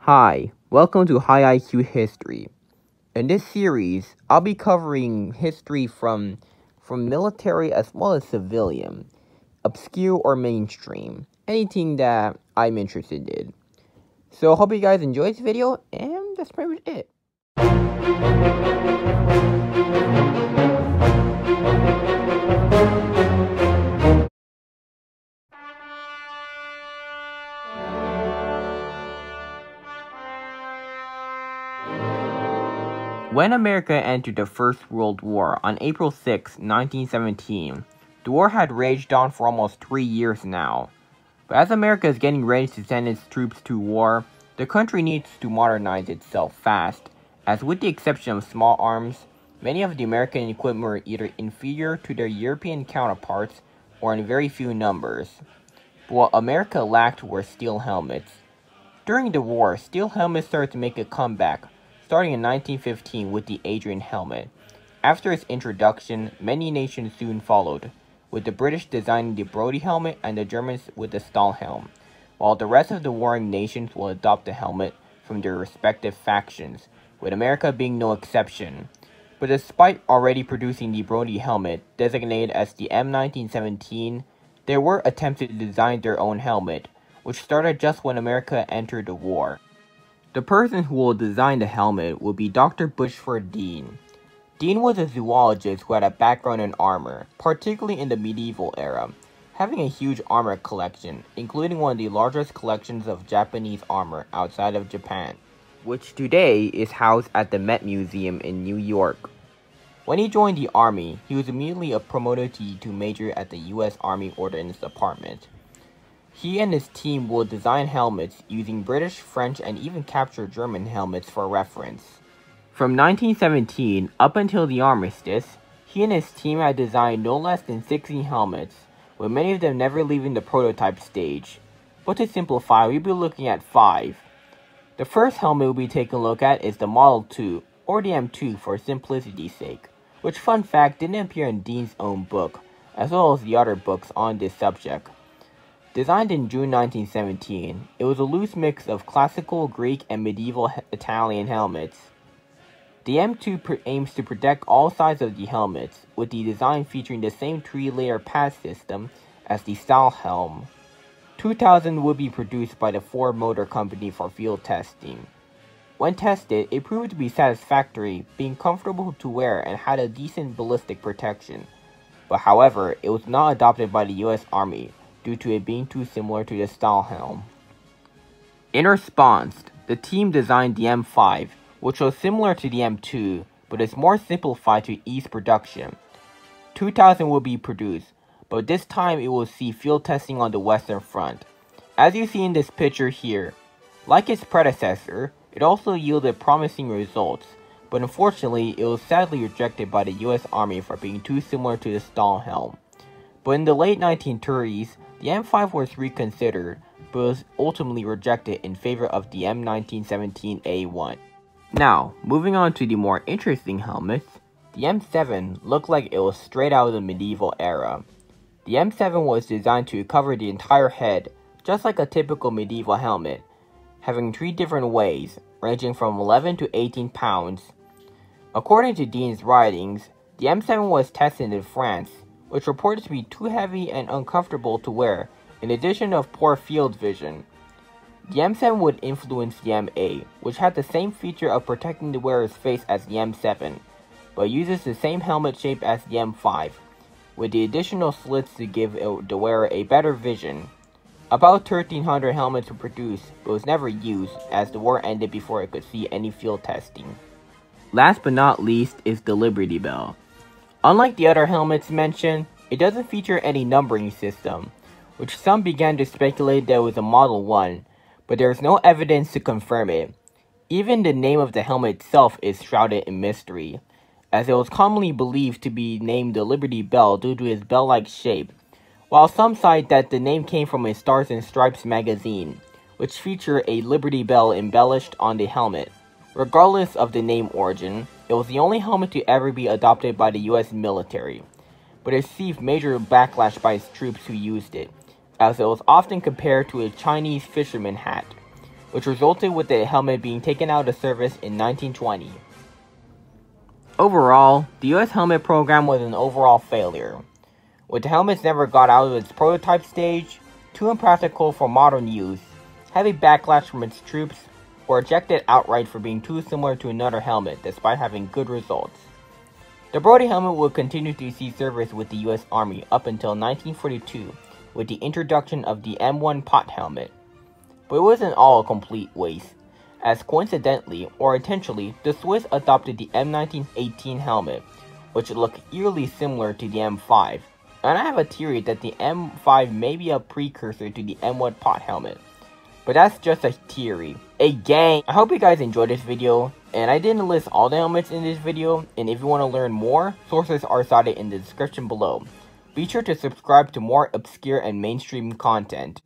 Hi, welcome to High IQ History. In this series, I'll be covering history from military as well as civilian, obscure or mainstream, anything that I'm interested in. So I hope you guys enjoy this video, and that's pretty much it. When America entered the First World War on April 6, 1917, the war had raged on for almost 3 years now. But as America is getting ready to send its troops to war, the country needs to modernize itself fast, as with the exception of small arms, many of the American equipment were either inferior to their European counterparts or in very few numbers. But what America lacked were steel helmets. During the war, steel helmets started to make a comeback, starting in 1915 with the Adrain helmet. After its introduction, many nations soon followed, with the British designing the Brodie helmet and the Germans with the Stahlhelm, while the rest of the warring nations will adopt the helmet from their respective factions, with America being no exception. But despite already producing the Brodie helmet, designated as the M1917, there were attempts to design their own helmet, which started just when America entered the war. The person who will design the helmet will be Dr. Bushford Dean. Dean was a zoologist who had a background in armor, particularly in the medieval era, having a huge armor collection, including one of the largest collections of Japanese armor outside of Japan, which today is housed at the Met Museum in New York. When he joined the Army, he was immediately promoted to major at the U.S. Army Ordnance Department. He and his team will design helmets using British, French, and even capture German helmets for reference. From 1917 up until the armistice, he and his team had designed no less than 60 helmets, with many of them never leaving the prototype stage. But to simplify, we'll be looking at 5. The first helmet we'll be taking a look at is the Model 2, or the M2 for simplicity's sake, which, fun fact, didn't appear in Dean's own book, as well as the other books on this subject. Designed in June 1917, it was a loose mix of classical Greek and medieval Italian helmets. The M2 aims to protect all sides of the helmets, with the design featuring the same 3-layer pad system as the Stahlhelm. 2000 would be produced by the Ford Motor Company for field testing. When tested, it proved to be satisfactory, being comfortable to wear and had a decent ballistic protection. But however, it was not adopted by the US Army, due to it being too similar to the Stahlhelm. In response, the team designed the M5, which was similar to the M2, but is more simplified to ease production. 2000 will be produced, but this time it will see field testing on the Western Front. As you see in this picture here, like its predecessor, it also yielded promising results, but unfortunately it was sadly rejected by the US Army for being too similar to the Stahlhelm. But in the late 1930s, the M5 was reconsidered, but was ultimately rejected in favor of the M1917A1. Now, moving on to the more interesting helmets, the M7 looked like it was straight out of the medieval era. The M7 was designed to cover the entire head, just like a typical medieval helmet, having 3 different weights, ranging from 11 to 18 pounds. According to Dean's writings, the M7 was tested in France, which reported to be too heavy and uncomfortable to wear, in addition of poor field vision. The M7 would influence the M8, which had the same feature of protecting the wearer's face as the M7, but uses the same helmet shape as the M5, with the additional slits to give the wearer a better vision. About 1,300 helmets were produced, but was never used, as the war ended before it could see any field testing. Last but not least is the Liberty Bell. Unlike the other helmets mentioned, it doesn't feature any numbering system, which some began to speculate that it was a Model 1, but there is no evidence to confirm it. Even the name of the helmet itself is shrouded in mystery, as it was commonly believed to be named the Liberty Bell due to its bell-like shape, while some cite that the name came from a Stars and Stripes magazine, which featured a Liberty Bell embellished on the helmet. Regardless of the name origin, it was the only helmet to ever be adopted by the US military, but it received major backlash by its troops who used it, as it was often compared to a Chinese fisherman hat. which resulted with the helmet being taken out of service in 1920. Overall, the U.S. helmet program was an overall failure, with the helmets never got out of its prototype stage, too impractical for modern use, heavy backlash from its troops, or rejected outright for being too similar to another helmet despite having good results. The Brodie helmet would continue to see service with the U.S. Army up until 1942 with the introduction of the M1 pot helmet. But it wasn't all a complete waste, as coincidentally or intentionally, the Swiss adopted the M1918 helmet, which looked eerily similar to the M5, and I have a theory that the M5 may be a precursor to the M1 pot helmet. But that's just a theory. Hey gang, I hope you guys enjoyed this video, and I didn't list all the helmets in this video, and if you want to learn more, sources are cited in the description below. Be sure to subscribe to more obscure and mainstream content.